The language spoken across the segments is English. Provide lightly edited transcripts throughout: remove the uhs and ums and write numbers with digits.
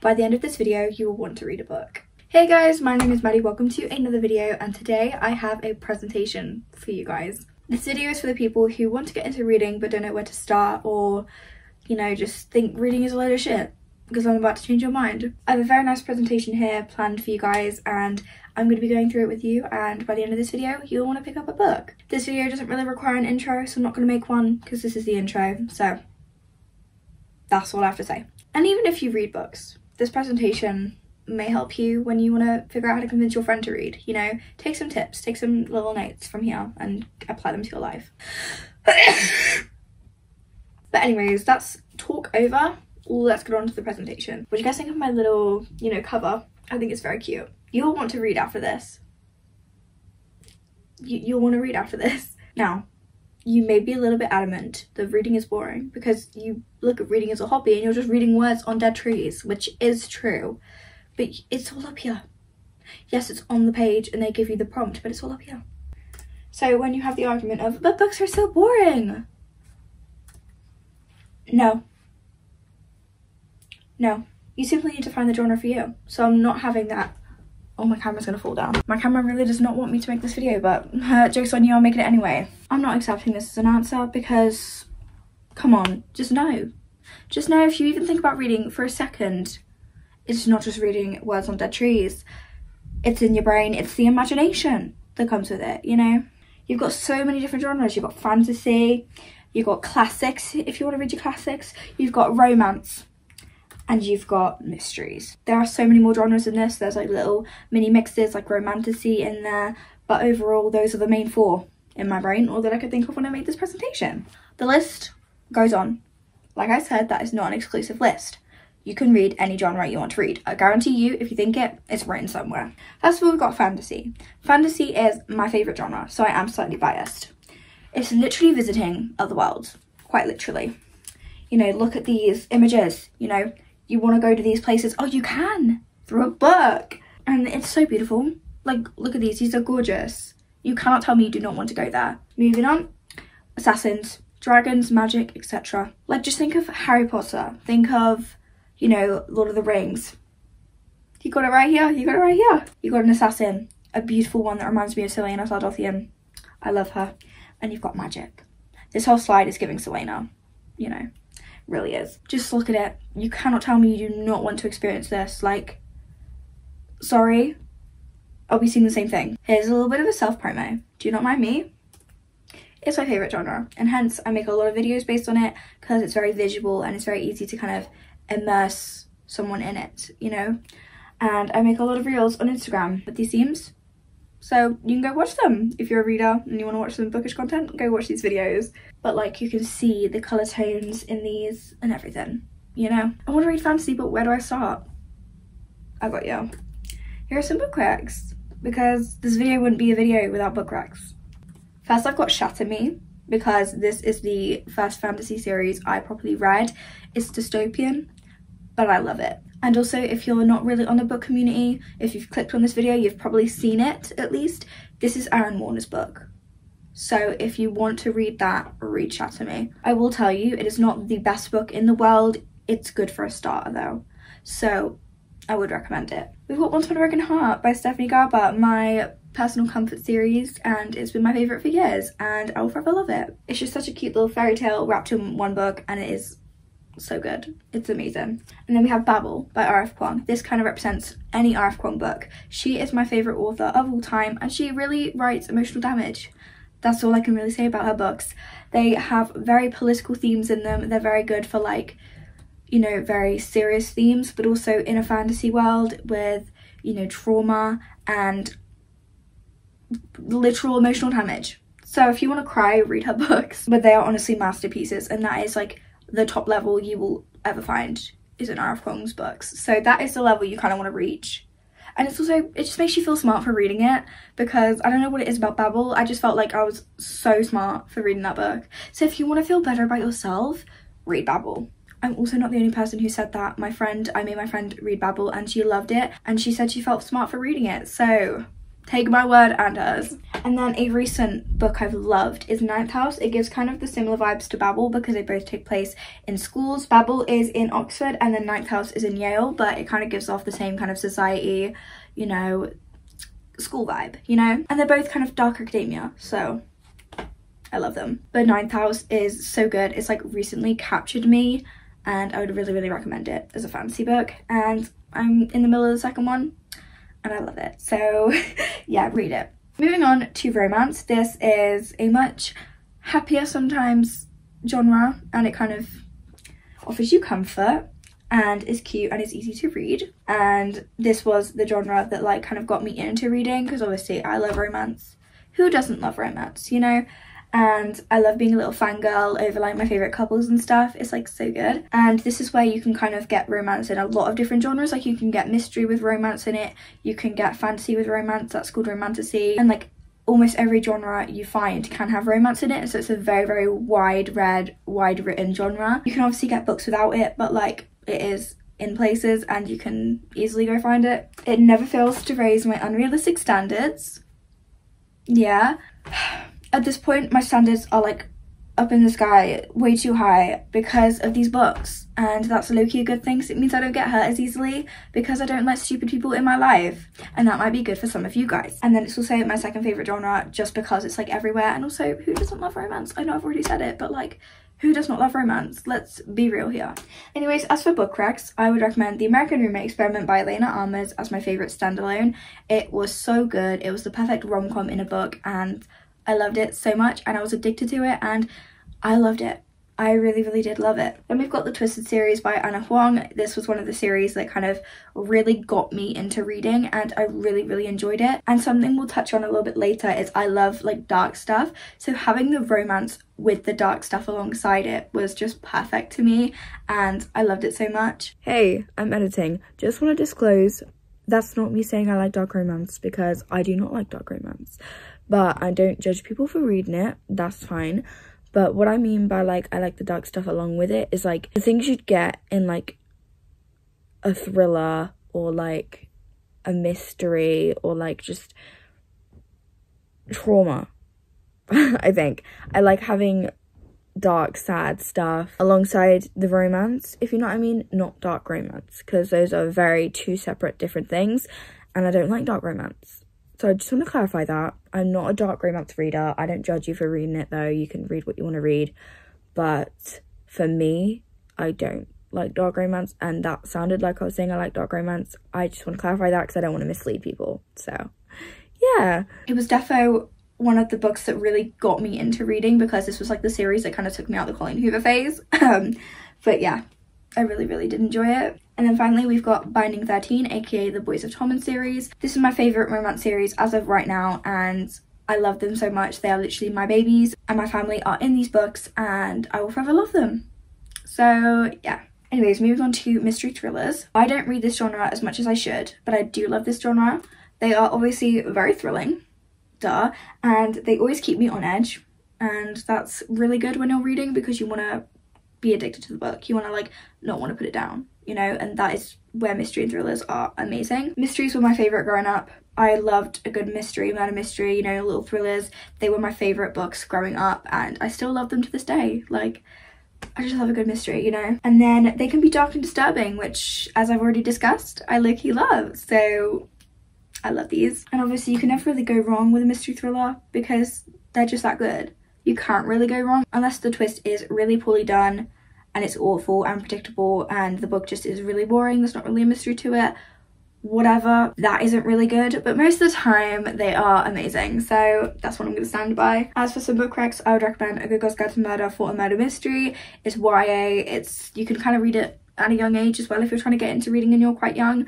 By the end of this video, you will want to read a book. Hey guys, my name is Maddie. Welcome to another video, and today I have a presentation for you guys. This video is for the people who want to get into reading but don't know where to start, or, you know, just think reading is a load of shit, because I'm about to change your mind. I have a very nice presentation here planned for you guys, and I'm going to be going through it with you, and by the end of this video, you'll want to pick up a book. This video doesn't really require an intro, so I'm not going to make one, because this is the intro, so that's all I have to say. And even if you read books, this presentation may help you when you want to figure out how to convince your friend to read. You know, take some tips, take some little notes from here and apply them to your life. But anyways, that's talk over. Let's get on to the presentation. What do you guys think of my little, you know, cover? I think it's very cute. You'll want to read after this. You'll want to read after this. Now, you may be a little bit adamant that reading is boring because you look at reading as a hobby and you're just reading words on dead trees, which is true. But it's all up here. Yes, it's on the page and they give you the prompt, but it's all up here. So when you have the argument of, but books are so boring. No. No. You simply need to find the genre for you. So I'm not having that. Oh, my camera's gonna fall down. My camera really does not want me to make this video, but joke's on you, I'm making it anyway. I'm not accepting this as an answer because, come on, just know. Just know if you even think about reading for a second, it's not just reading words on dead trees. It's in your brain, it's the imagination that comes with it, you know? You've got so many different genres. You've got fantasy, you've got classics, if you want to read your classics, you've got romance, and you've got mysteries. There are so many more genres in this. There's like little mini mixes, like romantasy in there, but overall those are the main four in my brain, or that I could think of when I made this presentation. The list goes on. Like I said, that is not an exclusive list. You can read any genre you want to read. I guarantee you, if you think it, it's written somewhere. First of all, we've got fantasy. Fantasy is my favourite genre, so I am slightly biased. It's literally visiting other worlds, quite literally. You know, look at these images, you know, you want to go to these places. Oh, you can, through a book. And it's so beautiful. Like, look at these are gorgeous. You cannot tell me you do not want to go there. Moving on, assassins, dragons, magic, etc. Like, just think of Harry Potter. Think of, you know, Lord of the Rings. You got it right here, you got it right here. You got an assassin, a beautiful one that reminds me of Selena Sardothian. I love her. And you've got magic. This whole slide is giving Selena, you know, really is. Just look at it. You cannot tell me you do not want to experience this. Like, sorry, I'll be seeing the same thing. Here's a little bit of a self-promo. Do you not mind me? It's my favourite genre, and hence I make a lot of videos based on it because it's very visual and it's very easy to kind of immerse someone in it, you know? And I make a lot of reels on Instagram with these themes, so you can go watch them. If you're a reader and you want to watch some bookish content, go watch these videos. But like, you can see the colour tones in these and everything, you know? I want to read fantasy, but where do I start? I got you. Here are some book recs, because this video wouldn't be a video without book recs. First, I've got Shatter Me, because this is the first fantasy series I properly read. It's dystopian, but I love it. And also, if you're not really on the book community, if you've clicked on this video, you've probably seen it at least. This is Aaron Warner's book. So if you want to read that, read Shatter Me. I will tell you, it is not the best book in the world. It's good for a starter though. So I would recommend it. We've got Once Upon a Broken Heart by Stephanie Garber, my personal comfort series, and it's been my favourite for years, and I will forever love it. It's just such a cute little fairy tale wrapped in one book, and it is so good. It's amazing. And then we have Babel by R.F. Kuang. This kind of represents any R.F. Kuang book. She is my favourite author of all time, and she really writes emotional damage. That's all I can really say about her books. They have very political themes in them. They're very good for, like, you know, very serious themes, but also in a fantasy world with, you know, trauma and literal emotional damage. So if you want to cry, read her books. But they are honestly masterpieces, and that is like the top level you will ever find is in R.F. Kuang's books. So that is the level you kind of want to reach. And it's also, it just makes you feel smart for reading it, because I don't know what it is about Babel, I just felt like I was so smart for reading that book. So if you want to feel better about yourself, read Babel. I'm also not the only person who said that. I made my friend read Babel and she loved it, and she said she felt smart for reading it. So Take my word and hers. And then a recent book I've loved is Ninth House. It gives kind of the similar vibes to Babel because they both take place in schools. Babel is in Oxford and then Ninth House is in Yale, but it kind of gives off the same kind of society, you know, school vibe, you know? And they're both kind of dark academia, so I love them. But Ninth House is so good. It's like recently captured me and I would really, really recommend it as a fantasy book. And I'm in the middle of the second one and I love it. So yeah, read it. Moving on to romance. This is a much happier sometimes genre and it kind of offers you comfort and is cute and is easy to read. And this was the genre that like kind of got me into reading because obviously I love romance. Who doesn't love romance, you know? And I love being a little fangirl over like my favourite couples and stuff. It's like so good. And this is where you can kind of get romance in a lot of different genres. Like you can get mystery with romance in it, you can get fantasy with romance, that's called romantasy, and like almost every genre you find can have romance in it. So it's a very, very wide read, wide written genre. You can obviously get books without it, but like it is in places and you can easily go find it. It never fails to raise my unrealistic standards. Yeah. At this point, my standards are like up in the sky, way too high because of these books. And that's low-key a good thing, so it means I don't get hurt as easily because I don't let stupid people in my life. And that might be good for some of you guys. And then it's also my second favourite genre just because it's like everywhere. And also, who doesn't love romance? I know I've already said it, but like, who does not love romance? Let's be real here. Anyways, as for book recs, I would recommend The American Roommate Experiment by Elena Armours as my favourite standalone. It was so good. It was the perfect rom-com in a book and I loved it so much and I was addicted to it and I loved it. I really, really did love it. Then we've got the Twisted series by Anna Huang. This was one of the series that kind of really got me into reading and I really, really enjoyed it. And something we'll touch on a little bit later is I love like dark stuff. So having the romance with the dark stuff alongside it was just perfect to me and I loved it so much. Hey, I'm editing. Just want to disclose that's not me saying I like dark romance because I do not like dark romance. But I don't judge people for reading it, that's fine. But what I mean by like I like the dark stuff along with it is like the things you'd get in like a thriller or like a mystery or like just trauma. I think I like having dark, sad stuff alongside the romance, if you know what I mean, not dark romance, because those are very two separate different things and I don't like dark romance. So I just want to clarify that. I'm not a dark romance reader. I don't judge you for reading it though. You can read what you want to read. But for me, I don't like dark romance. And that sounded like I was saying I like dark romance. I just want to clarify that because I don't want to mislead people. So, yeah. It was defo one of the books that really got me into reading because this was like the series that kind of took me out the Colleen Hoover phase. But yeah, I really, really did enjoy it. And then finally we've got Binding 13, aka the Boys of Tommen series. This is my favourite romance series as of right now and I love them so much. They are literally my babies and my family are in these books and I will forever love them. So yeah. Anyways, moving on to mystery thrillers. I don't read this genre as much as I should, but I do love this genre. They are obviously very thrilling, duh, and they always keep me on edge. And that's really good when you're reading because you want to be addicted to the book. You want to like not want to put it down, you know, and that is where mystery and thrillers are amazing. Mysteries were my favourite growing up. I loved a good mystery, murder mystery, you know, little thrillers. They were my favourite books growing up and I still love them to this day. Like, I just love a good mystery, you know. And then they can be dark and disturbing, which, as I've already discussed, I low-key love. So I love these. And obviously you can never really go wrong with a mystery thriller because they're just that good. You can't really go wrong unless the twist is really poorly done and it's awful and predictable and the book just is really boring. There's not really a mystery to it. Whatever, that isn't really good, but most of the time they are amazing, so that's what I'm going to stand by. As for some book recs, I would recommend A Good Girl's Guide to Murder for a murder mystery. It's YA, you can kind of read it at a young age as well if you're trying to get into reading and you're quite young,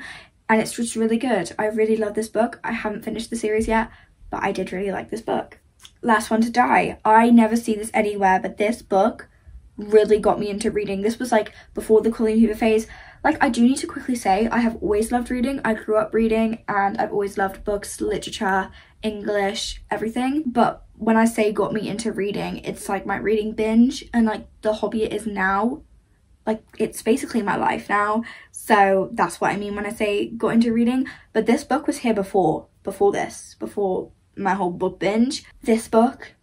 and it's just really good. I really love this book. I haven't finished the series yet, but I did really like this book. Last One to Die. I never see this anywhere, but this book really got me into reading. This was like before the Colleen Hoover phase. Like, I do need to quickly say I have always loved reading. I grew up reading and I've always loved books, literature, English, everything. But when I say got me into reading, it's like my reading binge and like the hobby it is now. Like, it's basically my life now. So that's what I mean when I say got into reading. But this book was here before. before my whole book binge. This book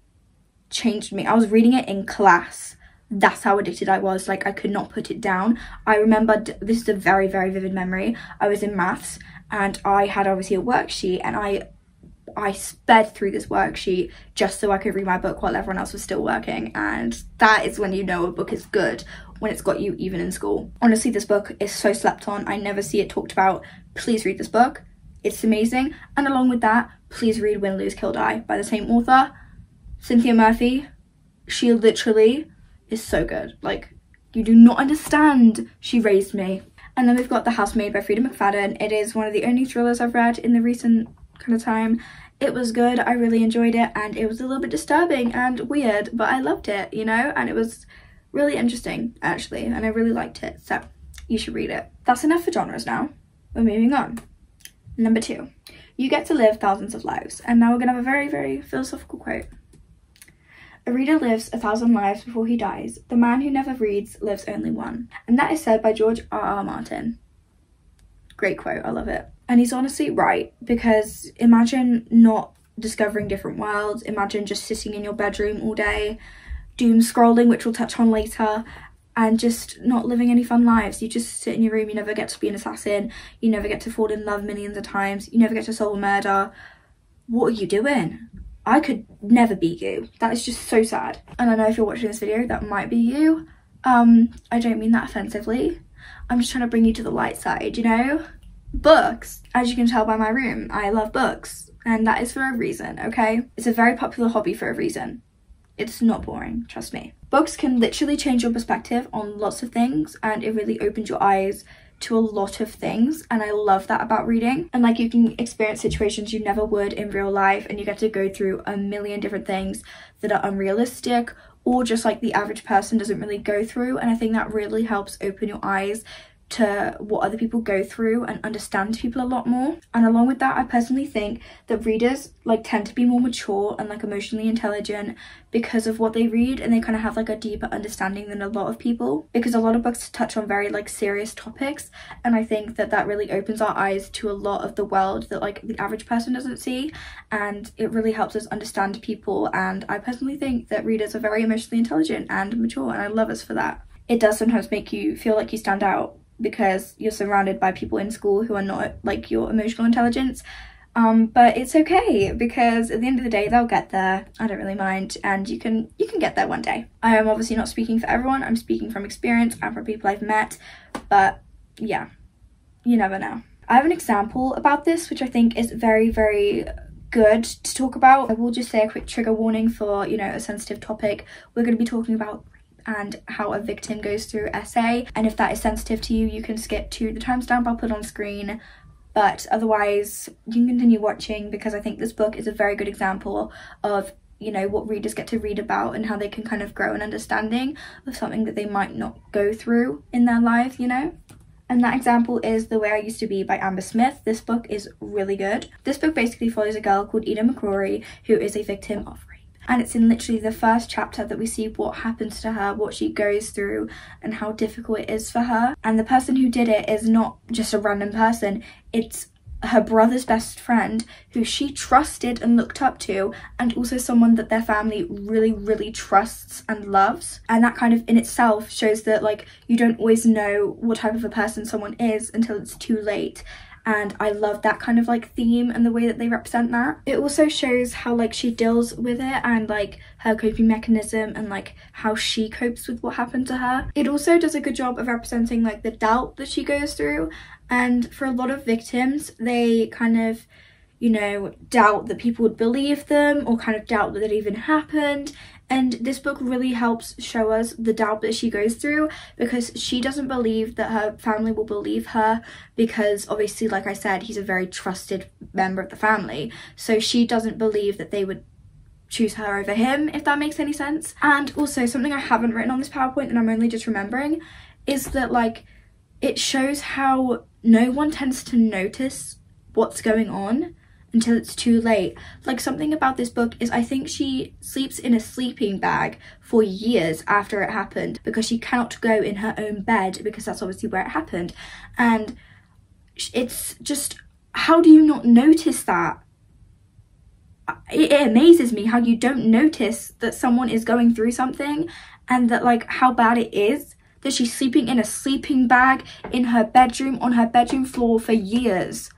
changed me. I was reading it in class. That's how addicted I was. Like, I could not put it down. I remember, this is a very, very vivid memory. I was in maths and I had obviously a worksheet, and I sped through this worksheet just so I could read my book while everyone else was still working. And that is when you know a book is good, when it's got you even in school. Honestly, this book is so slept on. I never see it talked about. Please read this book. It's amazing. And along with that, please read Win, Lose, Kill, Die by the same author, Cynthia Murphy. She literally is so good. Like, you do not understand. She raised me. And then we've got The Housemaid by Freida McFadden. It is one of the only thrillers I've read in the recent kind of time. It was good. I really enjoyed it, and it was a little bit disturbing and weird, but I loved it, you know, and it was really interesting actually, and I really liked it, so you should read it. That's enough for genres now. We're moving on. Number 2, you get to live thousands of lives. And now we're gonna have a very, very philosophical quote. A reader lives 1,000 lives before he dies. The man who never reads lives only one. And that is said by George R.R. Martin. Great quote, I love it. And he's honestly right, because imagine not discovering different worlds. Imagine just sitting in your bedroom all day, doom scrolling, which we'll touch on later, and just not living any fun lives. You just sit in your room, you never get to be an assassin, you never get to fall in love millions of times, you never get to solve a murder. What are you doing? I could never be you. That is just so sad. And I know if you're watching this video, that might be you. I don't mean that offensively. I'm just trying to bring you to the light side, you know? Books, as you can tell by my room, I love books, and that is for a reason, okay? It's a very popular hobby for a reason. It's not boring, trust me. Books can literally change your perspective on lots of things, and it really opens your eyes to a lot of things, and I love that about reading. And like, you can experience situations you never would in real life, and you get to go through a million different things that are unrealistic, or just like the average person doesn't really go through. And I think that really helps open your eyes to what other people go through and understand people a lot more. And along with that, I personally think that readers like tend to be more mature and like emotionally intelligent because of what they read, and they kind of have like a deeper understanding than a lot of people, because a lot of books touch on very like serious topics, and I think that that really opens our eyes to a lot of the world that like the average person doesn't see, and it really helps us understand people. And I personally think that readers are very emotionally intelligent and mature, and I love us for that. It does sometimes make you feel like you stand out because you're surrounded by people in school who are not like your emotional intelligence, but it's okay, because at the end of the day they'll get there. I don't really mind, and you can get there one day. I am obviously not speaking for everyone, I'm speaking from experience and from people I've met, but yeah, you never know. I have an example about this which I think is very, very good to talk about. I will just say a quick trigger warning for, you know, a sensitive topic. We're going to be talking about and how a victim goes through essay, and if that is sensitive to you, you can skip to the timestamp I'll put on screen, but otherwise you can continue watching, because I think this book is a very good example of, you know, what readers get to read about and how they can kind of grow an understanding of something that they might not go through in their life, you know. And that example is The Way I Used to Be by Amber Smith. This book is really good. This book basically follows a girl called Eda McCrory who is a victim of rape. And it's in literally the first chapter that we see what happens to her, what she goes through, and how difficult it is for her. And the person who did it is not just a random person, it's her brother's best friend who she trusted and looked up to, and also someone that their family really, really trusts and loves. And that kind of in itself shows that like you don't always know what type of a person someone is until it's too late. And I love that kind of like theme and the way that they represent that. It also shows how like she deals with it, and like her coping mechanism, and like how she copes with what happened to her. It also does a good job of representing like the doubt that she goes through, and for a lot of victims they kind of, you know, doubt that people would believe them, or kind of doubt that it even happened. And this book really helps show us the doubt that she goes through, because she doesn't believe that her family will believe her, because obviously, like I said, he's a very trusted member of the family. So she doesn't believe that they would choose her over him, if that makes any sense. And also something I haven't written on this PowerPoint and I'm only just remembering is that like it shows how no one tends to notice what's going on until it's too late. Like, something about this book is I think she sleeps in a sleeping bag for years after it happened, because she cannot go in her own bed, because that's obviously where it happened. And it's just, how do you not notice that? it amazes me how you don't notice that someone is going through something, and that like how bad it is that she's sleeping in a sleeping bag in her bedroom on her bedroom floor for years.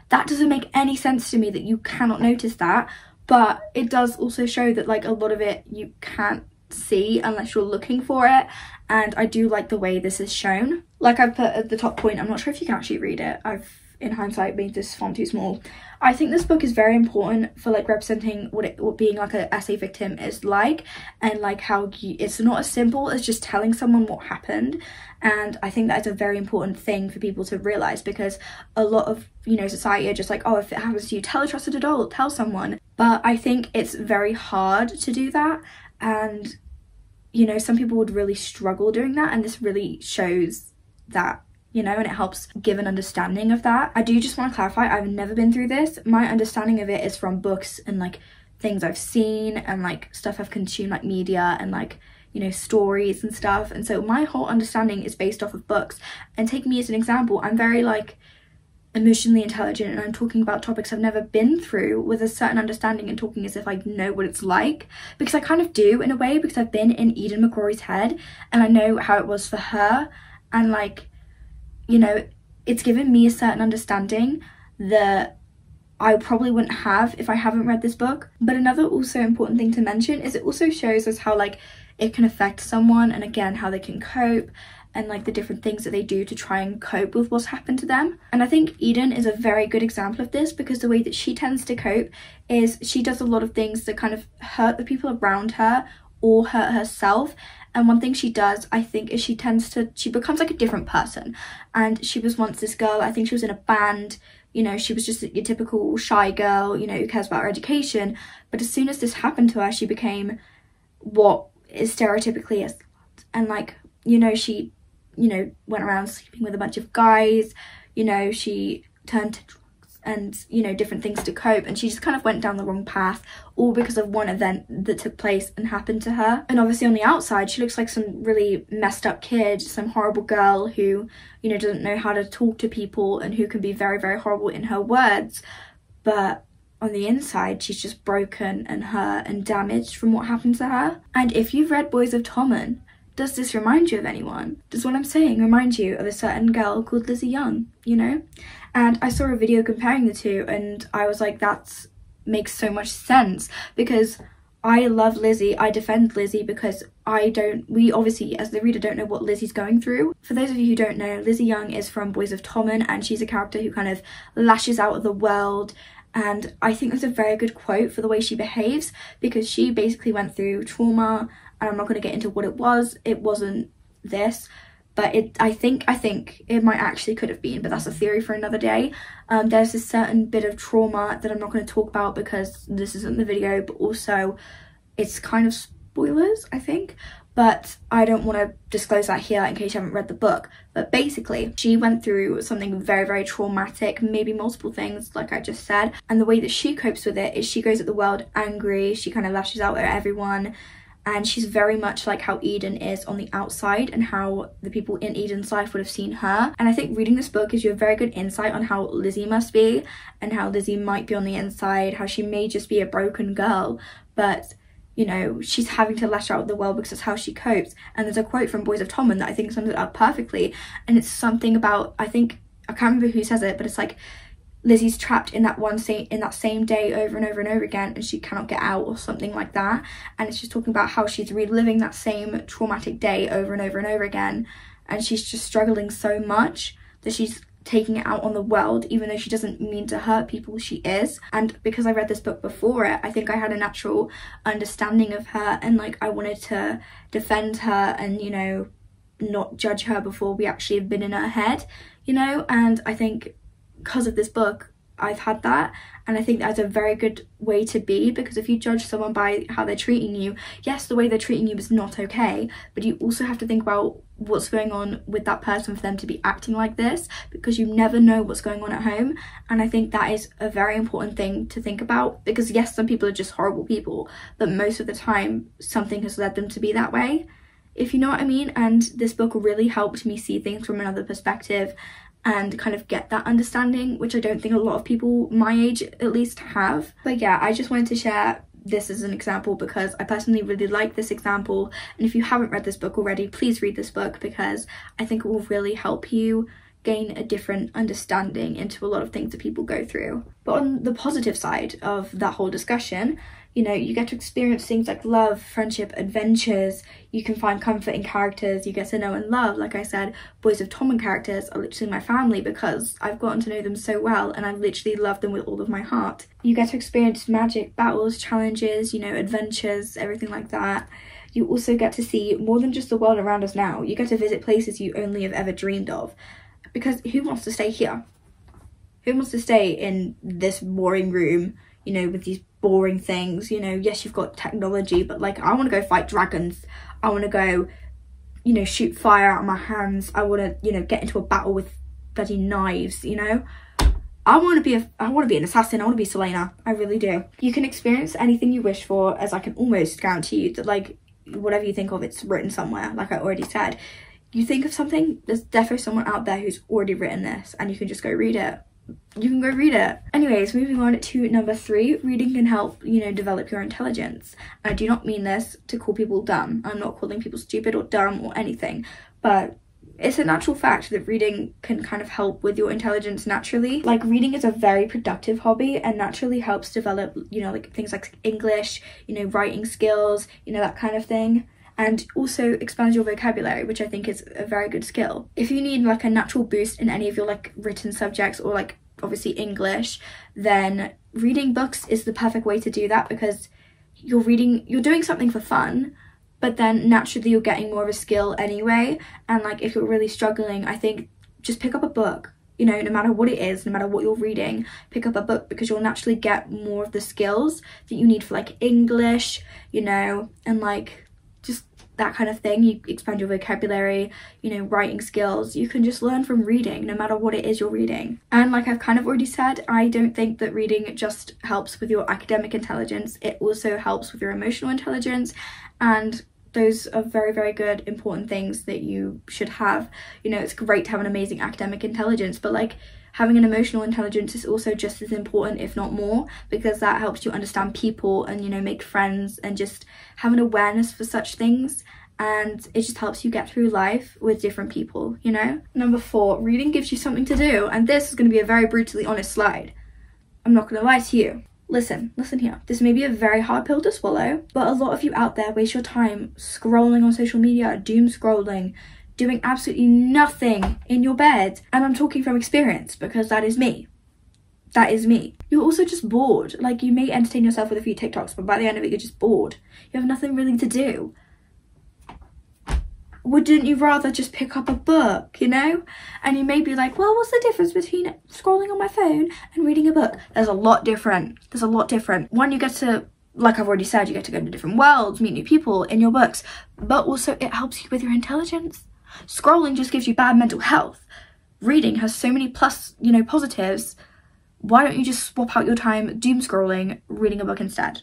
That doesn't make any sense to me that you cannot notice that, but it does also show that like a lot of it you can't see unless you're looking for it, and I do like the way this is shown. Like I've put at the top point, I'm not sure if you can actually read it, I've in hindsight made this font too small. I think this book is very important for like representing what being like an essay victim is like, and like how it's not as simple as just telling someone what happened. And I think that is a very important thing for people to realize, because a lot of, you know, society are just like, oh, if it happens to you, tell a trusted adult, tell someone. But I think it's very hard to do that, and you know, some people would really struggle doing that, and this really shows that, you know, and it helps give an understanding of that. I do just want to clarify, I've never been through this. My understanding of it is from books and like things I've seen and like stuff I've consumed, like media and like, you know, stories and stuff. And so my whole understanding is based off of books. And take me as an example, I'm very like emotionally intelligent, and I'm talking about topics I've never been through with a certain understanding and talking as if I know what it's like, because I kind of do in a way, because I've been in Eden McCrory's head and I know how it was for her, and like, you know, it's given me a certain understanding that I probably wouldn't have if I haven't read this book. But another also important thing to mention is it also shows us how like it can affect someone, and again how they can cope, and like the different things that they do to try and cope with what's happened to them. And I think Eden is a very good example of this, because the way that she tends to cope is she does a lot of things that kind of hurt the people around her or hurt herself. And one thing she does, I think, is she becomes like a different person. And she was once this girl, I think she was in a band, you know, she was just your typical shy girl, you know, who cares about her education. But as soon as this happened to her, she became what is stereotypically a slut. And like, you know, she, you know, went around sleeping with a bunch of guys, you know, she turned to drugs and, you know, different things to cope, and she just kind of went down the wrong path, all because of one event that took place and happened to her. And obviously on the outside she looks like some really messed up kid, some horrible girl who, you know, doesn't know how to talk to people and who can be very, very horrible in her words. But on the inside she's just broken and hurt and damaged from what happened to her. And if you've read Boys of Tommen, does this remind you of anyone? Does what I'm saying remind you of a certain girl called Lizzie Young, you know? And I saw a video comparing the two, and I was like, that makes so much sense, because I love Lizzie, I defend Lizzie, because we obviously as the reader don't know what Lizzie's going through. For those of you who don't know, Lizzie Young is from Boys of Tommen, and she's a character who kind of lashes out at the world. And I think that's a very good quote for the way she behaves, because she basically went through trauma, and I'm not going to get into what it was. It wasn't this, but I think it might actually could have been, but that's a theory for another day. There's a certain bit of trauma that I'm not going to talk about because this isn't the video, but also it's kind of spoilers, I think. But I don't want to disclose that here in case you haven't read the book. But basically, she went through something very, very traumatic, maybe multiple things, like I just said. And the way that she copes with it is she goes at the world angry, she kind of lashes out at everyone. And she's very much like how Eden is on the outside, and how the people in Eden's life would have seen her. And I think reading this book gives you a very good insight on how Lizzie must be, and how Lizzie might be on the inside, how she may just be a broken girl, but you know, she's having to lash out at the world because that's how she copes. And there's a quote from Boys of Tommen that I think sums it up perfectly, and it's something about, I can't remember who says it, but it's like Lizzie's trapped in that same day over and over and over again, and she cannot get out, or something like that. And it's just talking about how she's reliving that same traumatic day over and over and over again, and she's just struggling so much that she's taking it out on the world, even though she doesn't mean to hurt people, she is. And because I read this book before it, I think I had a natural understanding of her, and like I wanted to defend her and, you know, not judge her before we actually have been in her head, you know. And I think because of this book I've had that, and I think that's a very good way to be, because if you judge someone by how they're treating you, yes, the way they're treating you is not okay, but you also have to think about what's going on with that person for them to be acting like this, because you never know what's going on at home. And I think that is a very important thing to think about, because yes, some people are just horrible people, but most of the time something has led them to be that way, if you know what I mean. And this book really helped me see things from another perspective, and kind of get that understanding, which I don't think a lot of people my age at least have. But yeah, I just wanted to share this as an example because I personally really like this example, and if you haven't read this book already, please read this book because I think it will really help you gain a different understanding into a lot of things that people go through. But on the positive side of that whole discussion, you know, you get to experience things like love, friendship, adventures. You can find comfort in characters you get to know and love. Like I said, Boys of Torment characters are literally my family because I've gotten to know them so well and I literally love them with all of my heart. You get to experience magic, battles, challenges, you know, adventures, everything like that. You also get to see more than just the world around us now. You get to visit places you only have ever dreamed of. Because who wants to stay here? Who wants to stay in this boring room, you know, with these boring things? You know, yes, you've got technology, but like, I want to go fight dragons. I want to go, you know, shoot fire out of my hands. I want to, you know, get into a battle with bloody knives, you know. I want to be an assassin. I want to be Selena. I really do. You can experience anything you wish for, as I can almost guarantee you that, like, whatever you think of, it's written somewhere, like I already said. You think of something, there's definitely someone out there who's already written this and you can just go read it. You can go read it. Anyways, moving on to number 3, reading can help, you know, develop your intelligence. I do not mean this to call people dumb. I'm not calling people stupid or dumb or anything, but it's a natural fact that reading can kind of help with your intelligence naturally. Like, reading is a very productive hobby and naturally helps develop, you know, like things like English, you know, writing skills, you know, that kind of thing. And also expands your vocabulary, which I think is a very good skill. If you need like a natural boost in any of your like written subjects or like obviously English, then reading books is the perfect way to do that because you're doing something for fun, but then naturally you're getting more of a skill anyway. And like, if you're really struggling, I think just pick up a book. You know, no matter what it is, no matter what you're reading, pick up a book because you'll naturally get more of the skills that you need for like English, you know, and like just that kind of thing. You expand your vocabulary, you know, writing skills. You can just learn from reading no matter what it is you're reading. And like I've kind of already said, I don't think that reading just helps with your academic intelligence. It also helps with your emotional intelligence, and those are very, very good, important things that you should have. You know, it's great to have an amazing academic intelligence, but like having an emotional intelligence is also just as important, if not more, because that helps you understand people and, you know, make friends and just have an awareness for such things. And it just helps you get through life with different people, you know? Number 4, reading gives you something to do. And this is going to be a very brutally honest slide. I'm not going to lie to you. Listen here. This may be a very hard pill to swallow, but a lot of you out there waste your time scrolling on social media, doom scrolling, doing absolutely nothing in your bed. And I'm talking from experience because that is me. That is me. You're also just bored. Like, you may entertain yourself with a few TikToks, but by the end of it, you're just bored. You have nothing really to do. Wouldn't you rather just pick up a book, you know? And you may be like, well, what's the difference between scrolling on my phone and reading a book? There's a lot different. There's a lot different. One, you get to, like I've already said, you get to go to different worlds, meet new people in your books, but also it helps you with your intelligence. Scrolling just gives you bad mental health. Reading has so many you know, positives. Why don't you just swap out your time doom scrolling, reading a book instead?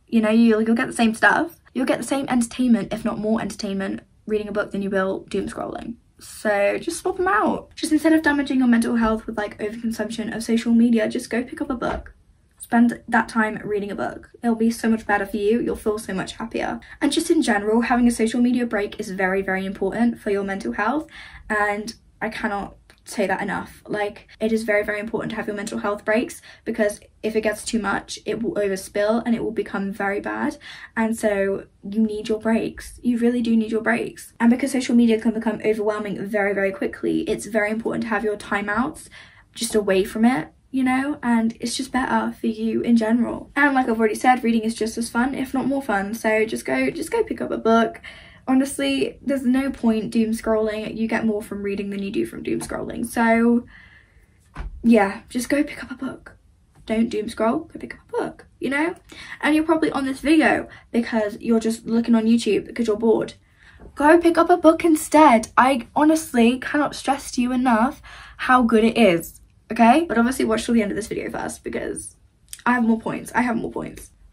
You know, you'll get the same stuff. You'll get the same entertainment, if not more entertainment, reading a book than you will doom scrolling. So just swap them out. Just instead of damaging your mental health with like overconsumption of social media, just go pick up a book. Spend that time reading a book. It'll be so much better for you. You'll feel so much happier. And just in general, having a social media break is very, very important for your mental health. And I cannot say that enough. Like, it is very, very important to have your mental health breaks, because if it gets too much, it will overspill and it will become very bad. And so you need your breaks. You really do need your breaks. And because social media can become overwhelming very, very quickly, it's very important to have your timeouts just away from it, you know, and it's just better for you in general. And like I've already said, reading is just as fun, if not more fun. So just go pick up a book. Honestly, there's no point doom scrolling. You get more from reading than you do from doom scrolling. So yeah, just go pick up a book. Don't doom scroll, go pick up a book, you know? And you're probably on this video because you're just looking on YouTube because you're bored. Go pick up a book instead. I honestly cannot stress to you enough how good it is, okay? But obviously watch till the end of this video first because I have more points.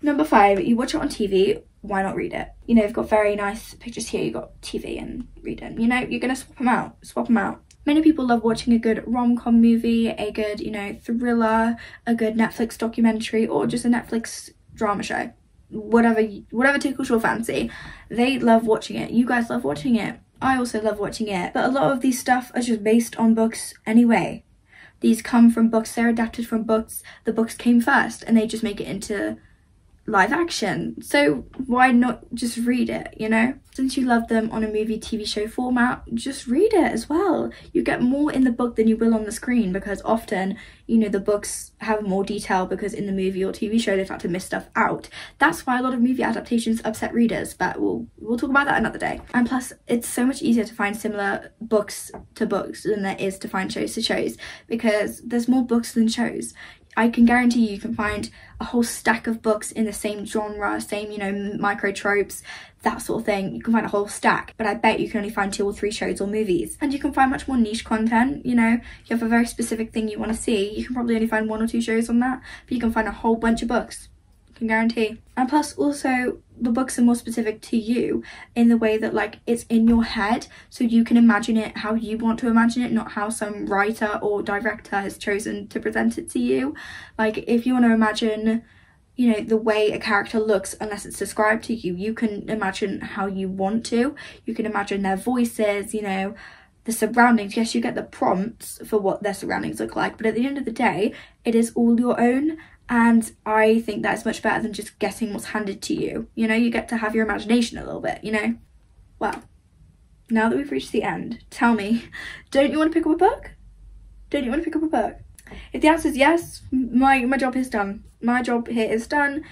Number 5, you watch it on TV. Why not read it? You know, you've got very nice pictures here. You've got TV and reading. You know, you're going to swap them out. Many people love watching a good rom-com movie, a good, you know, thriller, a good Netflix documentary, or just a Netflix drama show. Whatever tickles your fancy. They love watching it. You guys love watching it. I also love watching it. But a lot of these stuff are just based on books anyway. These come from books, they're adapted from books. The books came first and they just make it into live action. So why not just read it, you know? Since you love them on a movie, TV show format, just read it as well. You get more in the book than you will on the screen, because often, you know, the books have more detail because in the movie or TV show they've had to miss stuff out. That's why a lot of movie adaptations upset readers, but we'll talk about that another day. And plus, it's so much easier to find similar books to books than there is to find shows to shows, because there's more books than shows. I can guarantee you can find a whole stack of books in the same genre, same, you know, micro tropes, that sort of thing. You can find a whole stack, but I bet you can only find 2 or 3 shows or movies. And you can find much more niche content, you know. You have a very specific thing you want to see, you can probably only find 1 or 2 shows on that, but you can find a whole bunch of books. I can guarantee. And plus, also, the books are more specific to you in the way that, like, it's in your head, so you can imagine it how you want to imagine it, not how some writer or director has chosen to present it to you. Like, if you want to imagine, you know, the way a character looks, unless it's described to you, you can imagine how you want to. You can imagine their voices, you know, the surroundings. Yes, you get the prompts for what their surroundings look like, but at the end of the day, it is all your own. And I think that's much better than just guessing what's handed to you. You know, you get to have your imagination a little bit, you know? Well, now that we've reached the end, tell me, don't you want to pick up a book? Don't you want to pick up a book? If the answer is yes, my job is done. My job here is done.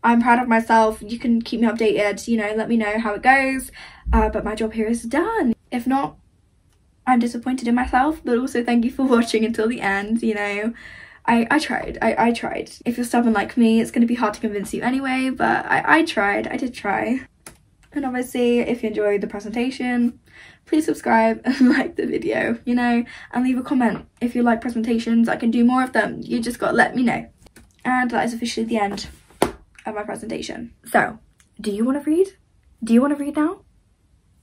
I'm proud of myself. You can keep me updated, you know, let me know how it goes. But my job here is done. If not, I'm disappointed in myself, but also thank you for watching until the end, you know. I tried. I tried. If you're stubborn like me, it's going to be hard to convince you anyway, but I tried. I did try. And obviously, if you enjoyed the presentation, please subscribe and like the video, you know, and leave a comment. If you like presentations, I can do more of them. You just got to let me know. And that is officially the end of my presentation. So, do you want to read? Do you want to read now?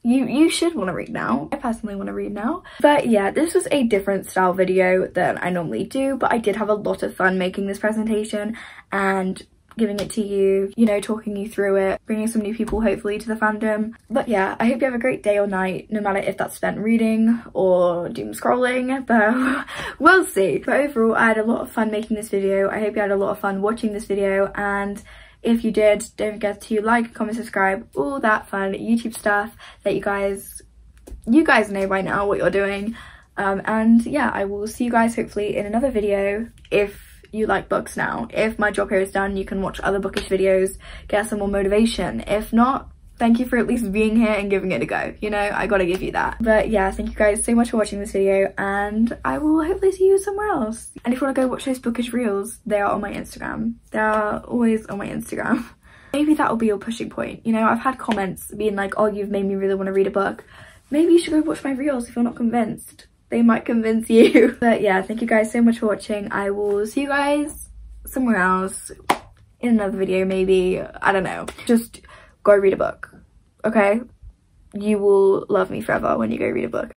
You should want to read now. I personally want to read now. But yeah, this was a different style video than I normally do, but I did have a lot of fun making this presentation and giving it to you, you know, talking you through it, bringing some new people hopefully to the fandom. But yeah, I hope you have a great day or night, no matter if that's spent reading or doom scrolling, but we'll see. But overall, I had a lot of fun making this video. I hope you had a lot of fun watching this video, and if you did, don't forget to like, comment, subscribe, all that fun YouTube stuff that you guys know by now what you're doing. And yeah, I will see you guys hopefully in another video if you like books now. If my job here is done, you can watch other bookish videos, get some more motivation. If not, thank you for at least being here and giving it a go. You know, I gotta give you that. But yeah, thank you guys so much for watching this video, and I will hopefully see you somewhere else. And if you want to go watch those bookish reels, they are on my Instagram. They are always on my Instagram. Maybe that will be your pushing point. You know, I've had comments being like, oh, you've made me really want to read a book. Maybe you should go watch my reels if you're not convinced. They might convince you. But yeah, thank you guys so much for watching. I will see you guys somewhere else in another video maybe. I don't know. Just go read a book, okay? You will love me forever when you go read a book.